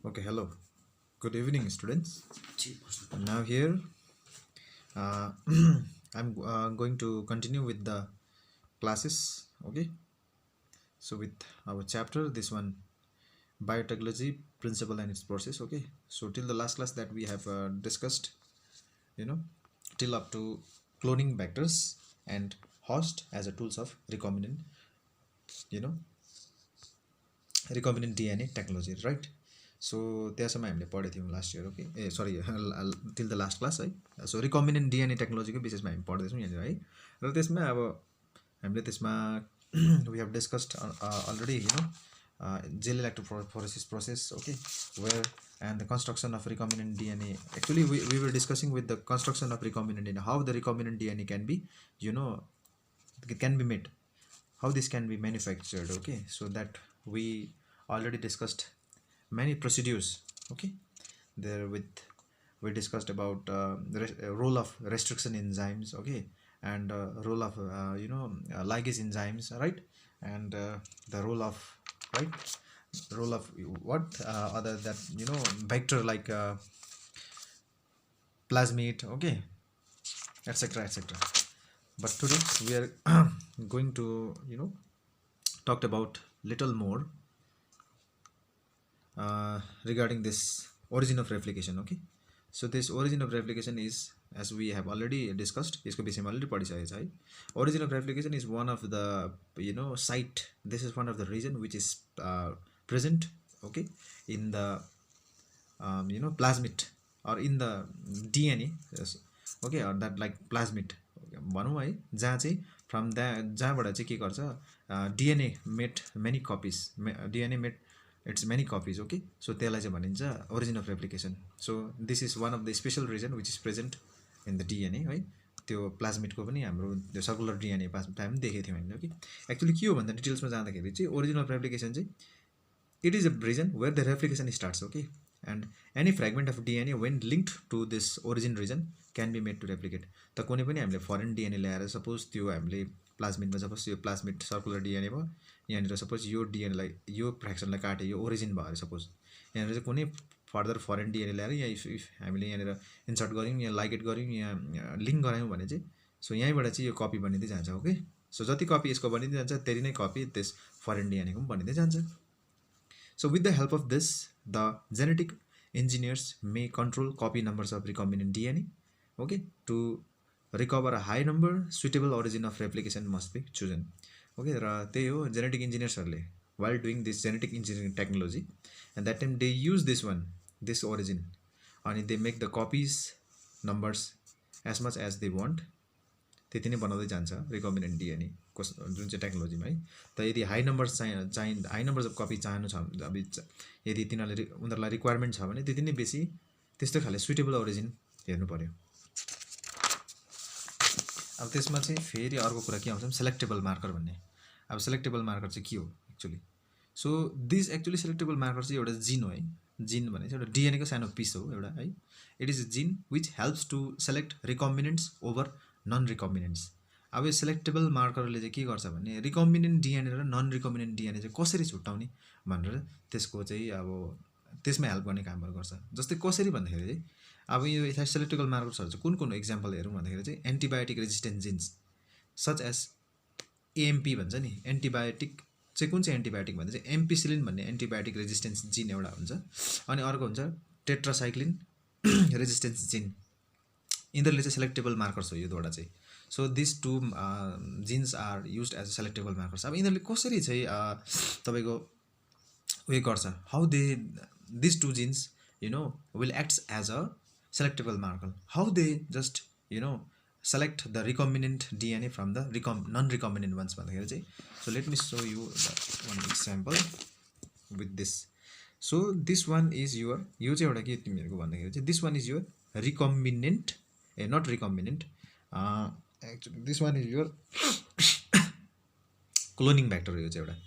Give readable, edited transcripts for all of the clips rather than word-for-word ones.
Okay, hello. Good evening, students. Now here, I'm going to continue with the classes. Okay, so with our chapter, this one, biotechnology principle and its process. Okay, so till the last class that we have discussed, you know, till up to cloning vectors and host as a tools of recombinant, you know, recombinant DNA technology, right? So त्यहाँसम्म हामीले पढेको थियौँ last year okay A sorry till the last class है so रिकम्बिनेन्ट DNA टेक्नोलोजीको विषयमा हामी पढ्दैछौँ यहाँनिर है र त्यसमा अब हामीले त्यसमा we have discussed already gel electrophoresis process okay where and the construction of recombinant DNA. Actually, we were discussing with the construction of recombinant DNA, how the recombinant DNA can be, it can be made, how this can be manufactured. Okay, so that we already discussed many procedures. Okay, there with we discussed about the role of restriction enzymes. Okay, and role of ligase enzymes, right? And the role of role of what other that vector like plasmid, okay, etc etc. But today we are going to talk about little more regarding this origin of replication. Okay, so this origin of replication is, as we have already discussed, यसको विषयमा already पढिसकेको छ है. Origin of replication is one of the site, this is one of the region which is present, okay, in the plasmid or in the DNA, okay, or that like plasmid भनौँ है, जहाँ चाहिँ from जहाँबाट चाहिँ के गर्छ DNA made many copies, DNA made its many copies. Okay, so त्यसलाई चाहिँ भनिन्छ origin of replication. So this is one of the special region which is present in the DNA है. त्यो प्लाज्मिडको पनि हाम्रो त्यो सर्कुलर डिएनए टाइम देखेको थियौँ हामीले. ओके, एक्चुअली के हो भन्दा डिटेल्समा जाँदाखेरि चाहिँ ओरिजिन अफ रेप्लिकेसन चाहिँ it is a region where the replication starts. Okay, and any fragment of DNA when linked to this origin region can be made to replicate. त कुनै पनि हामीले फरेन डिएनए ल्याएर सपोज त्यो हामीले प्लाज्मिडमा suppose यो plasmid circular DNA भयो, यहाँनिर सपोज यो डिएनएलाई यो फ्रेक्सनलाई काट्यो, यो ओरिजिन भयो अरे सपोज, यहाँनिर चाहिँ कुनै फर्दर फरेन डिएनए ल्याएर यहाँ इफ हामीले यहाँनिर इन्सर्ट गऱ्यौँ, यहाँ लाइगेट गऱ्यौँ, यहाँ लिङ्क गरायौँ भने चाहिँ सो यहीँबाट चाहिँ यो कपी बनिँदै जान्छ. ओके, सो जति कपी यसको बनिँदै जान्छ त्यति नै कपी त्यस फरेन डिएनएको पनि बनिँदै जान्छ. So with the help of this, the genetic engineers may control copy numbers of recombinant DNA, okay, to recover a high number. Suitable origin of replication must be chosen. Okay, र त्यही हो genetic engineersहरूले while doing this genetic engineering technology, and that time they use this origin, and they make the copies numbers as much as they want. त्यति नै बनाउँदै जान्छ रिकम्बिनेन्ट DNA को जुन चाहिँ टेक्नोलोजीमा है. त यदि high numbers high numbers of copy चाहनु छ, अब यदि उनीहरूलाई रिक्वायरमेन्ट छ भने त्यति नै बेसी त्यस्तो खाले सुइटेबल ओरिजिन हेर्नु पऱ्यो. अब त्यसमा चाहिँ फेरि अर्को कुरा के आउँछ, सेलेक्टेबल मार्कर भन्ने. अब सेलेक्टेबल मार्कर चाहिँ के हो actually? So this actually selectable marker चाहिँ एउटा जिन हो है. जिन भने चाहिँ एउटा डिएनएको सानो पिस हो एउटा है. It is a gene which helps to select recombinants over non recombinants. अब यो सेलेक्टेबल मार्करले चाहिँ के गर्छ भने रिकम्बिनेन्ट डिएनए र नन रिकम्बिनेन्ट डिएनए चाहिँ कसरी छुट्याउने भनेर त्यसको चाहिँ अब त्यसमा हेल्प गर्ने कामहरू गर्छ. जस्तै कसरी भन्दाखेरि चाहिँ अब यो यता सेलेक्टेबल मार्कर्सहरू चाहिँ कुन कुन इक्जाम्पल हेरौँ भन्दाखेरि चाहिँ antibiotic resistant genes such as AMP भन्छ नि. एन्टिबायोटिक चाहिँ कुन चाहिँ एन्टिबायोटिक भन्दा चाहिँ एम्पिसिलिन भन्ने एन्टिबायोटिक रेजिस्टेन्स जिन एउटा हुन्छ, अनि अर्को हुन्छ टेट्रासाइक्लिन रेजिस्टेन्स जिन. यिनीहरूले चाहिँ सेलेक्टेबल मार्कर्स हो यो दुईवटा चाहिँ. So this two genes are used as a selectable markers. अब यिनीहरूले कसरी चाहिँ तपाईँको उयो गर्छ, how they this two genes will acts as a selectable marker, how they just select the recombinant DNA from the non-recombinant ones भन्दाखेरि चाहिँ. So let me show you one example with this. So this one is your यो चाहिँ एउटा के तिमीहरूको भन्दाखेरि चाहिँ this one is your recombinant, not recombinant, actually this one is your cloning vector. यो चाहिँ एउटा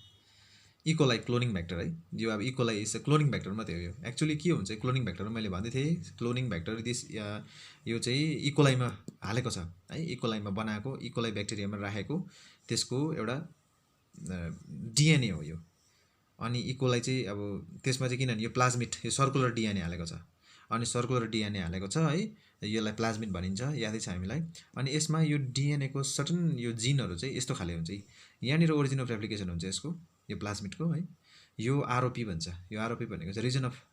इकोलाई क्लोनिङ भेक्टर है. यो अब इकोलाई इज क्लोनिङ भेक्टर मात्रै हो. यो एक्चुअली के हुन्छ क्लोनिङ भेक्टर, मैले भन्दै थिएँ क्लोनिङ भेक्टर दिस यो चाहिँ इकोलाईमा हालेको छ है, इकोलाईमा बनाएको, इकोलाई ब्याक्टेरियामा राखेको त्यसको एउटा डिएनए हो यो. अनि इकोलाई चाहिँ अब त्यसमा चाहिँ किनभने यो प्लाज्मिड यो सर्कुलर डिएनए हालेको छ अनि सर्कुलर डिएनए हालेको छ है यसलाई प्लाज्मिड भनिन्छ यादै छ हामीलाई अनि यसमा यो डिएनएको सर्टन यो जिनहरू चाहिँ यस्तो खाले हुन्छ यहाँनिर ओरिजिन अफ रेप्लिकेसन हुन्छ यसको यो प्लाज्मिडको है यो आरओपी भन्छ यो आरओपी भनेको चाहिँ रिजन अफ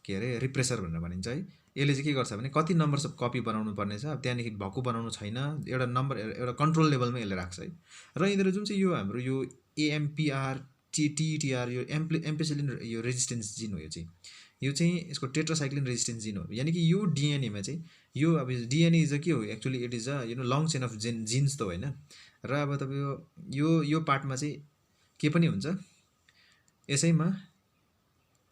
के अरे रिप्रेसर भनेर भनिन्छ है यसले चाहिँ के गर्छ भने कति नम्बर्स अफ कपी बनाउनु पर्ने छ अब त्यहाँदेखि भक्कु बनाउनु छैन एउटा नम्बर एउटा कन्ट्रोल लेभलमा यसले राख्छ है र यिनीहरू जुन चाहिँ यो हाम्रो यो एएमपीआर टिटिआर यो एम्पेसिलिन यो रेजिस्टेन्स जिन हो यो चाहिँ यसको टेट्रासाइक्लिन रेजिस्टेन्स जिन हो यानि कि यो डिएनएमा चाहिँ यो अब डिएनए इज के हो actually it is a long chain of jeans त होइन र अब तपाईँको यो पार्टमा चाहिँ के पनि हुन्छ यसैमा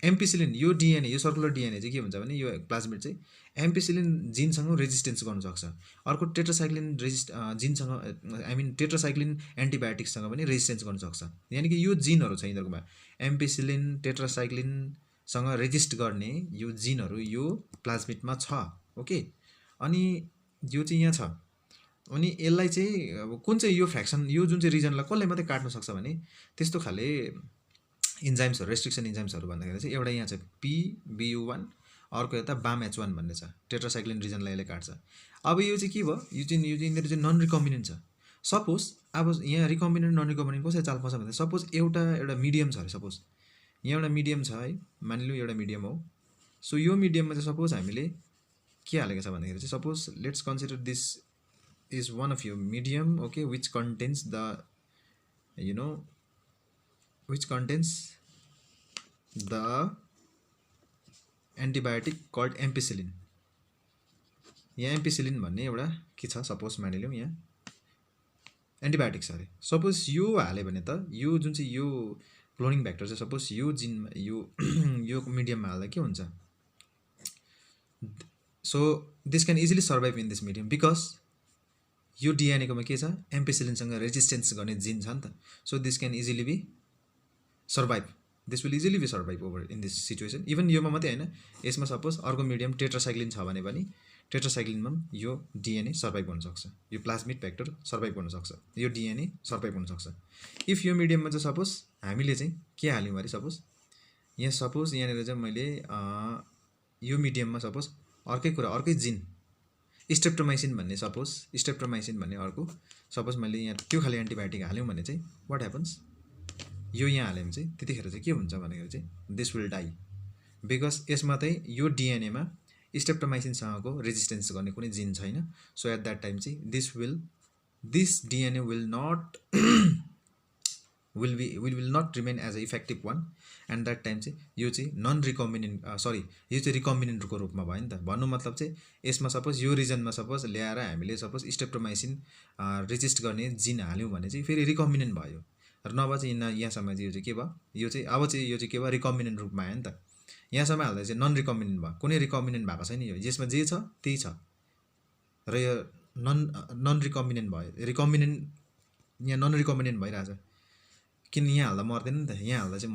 एम्पिसिलिन यो डिएनए यो सर्कुलर डिएनए चाहिँ के हुन्छ भने यो प्लाज्मिड चाहिँ एम्पिसिलिन जिनसँग रेजिस्टेन्स गर्न सक्छ अर्को टेट्रासाइक्लिन जिनसँग आई मिन टेट्रासाइक्लिन एन्टिबायोटिक्ससँग पनि रेजिस्टेन्स गर्न सक्छ यानि कि यो जिनहरू छ यिनीहरूकोमा एम्पिसिलिन टेट्रासाइक्लिनसँग रेजिस्ट गर्ने यो जिनहरू यो प्लाज्मिडमा छ ओके अनि यो चाहिँ यहाँ छ अनि यसलाई चाहिँ अब कुन चाहिँ यो फ्र्याक्सन यो जुन चाहिँ रिजनलाई कसले मात्रै काट्न सक्छ भने त्यस्तो खाले इन्जाइम्सहरू रेस्ट्रिक्सन इन्जाइम्सहरू भन्दाखेरि चाहिँ एउटा यहाँ छ PBU1 अर्को यता BAMH1 भन्ने छ टेट्रासाइक्लिन रिजनलाई यसले काट्छ अब यो चाहिँ के भयो यो चाहिँ यिनीहरू चाहिँ नन रिकम्बिनेन्ट छ सपोज अब यहाँ रिकम्बिनेन्ट नन रिकम्बिनेन्ट कसरी चाल पाउँछ भन्दा सपोज एउटा मिडियम छ अरे सपोज यहाँ एउटा मिडियम छ है मानिलिउँ एउटा मिडियम हो सो यो मिडियममा चाहिँ सपोज हामीले के हालेको छ भन्दाखेरि चाहिँ suppose let's consider this is one of यो medium okay which contains the which contains the antibiotic called ampicillin यहाँ एम्पिसिलिन भन्ने एउटा के छ सपोज मानिलिउँ यहाँ एन्टिबायोटिक्स अरे सपोज यो हाल्यो भने त यो जुन चाहिँ यो क्लोनिङ भ्याक्टर चाहिँ सपोज यो जिनमा यो मिडियममा हाल्दा के हुन्छ so this can easily survive in this medium because यो डिएनएकोमा के छ एम्पिसिलिनसँग रेजिस्टेन्स गर्ने जिन छ नि त so this can easily be survive this will easily be survive over in this situation even योमा मात्रै होइन यसमा सपोज अर्को मिडियम टेट्रासाइक्लिन छ भने पनि टेट्रासाइक्लिनमा पनि यो डिएनए सर्भाइभ गर्नसक्छ यो प्लाज्मिड भ्याक्टर सर्भाइभ गर्नसक्छ यो डिएनए सर्भाइभ गर्नसक्छ इफ यो मिडियममा चाहिँ सपोज हामीले चाहिँ के हाल्यौँ अरे सपोज यहाँनिर चाहिँ मैले यो मिडियममा सपोज अर्कै जिन स्ट्रेप्टोमाइसिन भन्ने भन्ने अर्को सपोज मैले यहाँ त्यो खाले एन्टिबायोटिक हाल्यौँ भने चाहिँ वाट ह्यापन्स यो यहाँ हाल्यो भने चाहिँ त्यतिखेर चाहिँ के हुन्छ भनेको चाहिँ दिस विल डाई बिकज यसमा चाहिँ यो डिएनएमा स्ट्रेप्टोमाइसिनसँगको रेजिस्टेन्स गर्ने कुनै जिन छैन सो एट द्याट टाइम चाहिँ this DNA will not remain as a effective one and that time चाहिँ यो चाहिँ नन रिकम्बिनेन्ट यो चाहिँ रिकम्बिनेन्टको रूपमा भयो नि त भन्नु मतलब चाहिँ यसमा सपोज यो रिजनमा सपोज ल्याएर हामीले सपोज स्ट्रेप्टोमाइसिन रेजिस्ट गर्ने जिन हाल्यौँ भने चाहिँ फेरि रिकम्बिनेन्ट भयो र नभए चाहिँ यहाँसम्म चाहिँ यो चाहिँ के भयो यो चाहिँ के भयो रिकम्बिनेन्ट रूपमा आयो नि त यहाँसम्म हाल्दा चाहिँ नन रिकम्बिनेन्ट भयो कुनै रिकम्बिनेन्ट भएको छैन यो यसमा जे छ त्यही छ र यो नन रिकम्बिनेन्ट भयो रिकम्बिनेन्ट यहाँ नन रिकम्बिनेन्ट भइरहेछ किन यहाँ हाल्दा मर्दैन नि त यहाँ हाल्दा चाहिँ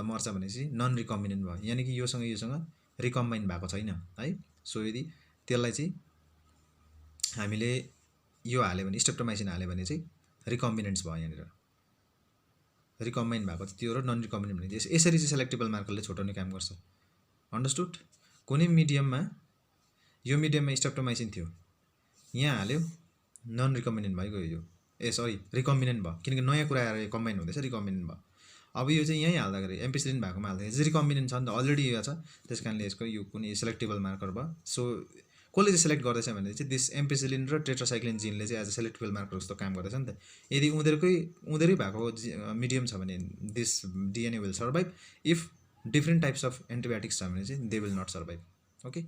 मर्छ भनेपछि नन रिकम्बिनेन्ट भयो यानि कि योसँग रिकम्बाइन भएको छैन है सो यदि त्यसलाई चाहिँ हामीले यो हाल्यो भने स्ट्रेप्टोमाइसिन हाल्यो भने चाहिँ रिकम्बिनेन्ट्स भयो यहाँनिर रिकम्बाइन भएको त्यो र नन रिकम्बिनेन्ट भने यसरी चाहिँ सेलेक्टेबल मार्करले छुट्याउने काम गर्छ अन्डरस्टुड कुनै मिडियममा यो मिडियममा स्ट्रेप्टोमाइसिन थियो यहाँ हाल्यो नन रिकम्बिनेन्ट भइगयो यो रिकम्बिनेन्ट भयो किनकि नयाँ कुरा आएर कम्बाइन हुँदैछ रिकम्बिनेन्ट भयो अब यो चाहिँ यहीँ हाल्दाखेरि एम्पिसिलिन भएकोमा हाल्दाखेरि चाहिँ रिकम्बिनेन्ट छ नि त अलरेडी यो छ त्यस कारणले यसको यो कुनै सेलेक्टेबल मार्कर भयो सो कसले चाहिँ सेलेक्ट गर्दैछ भने चाहिँ दिस एम्पिसिलिन र टेट्रासाइक्लिन जिनले चाहिँ एज अ सेलेक्टेबल मार्कर जस्तो काम गर्दैछ नि त यदि उनीहरूकै भएको मिडियम छ भने this DNA will survive if different types of antibiotics छ भने चाहिँ they will not survive okay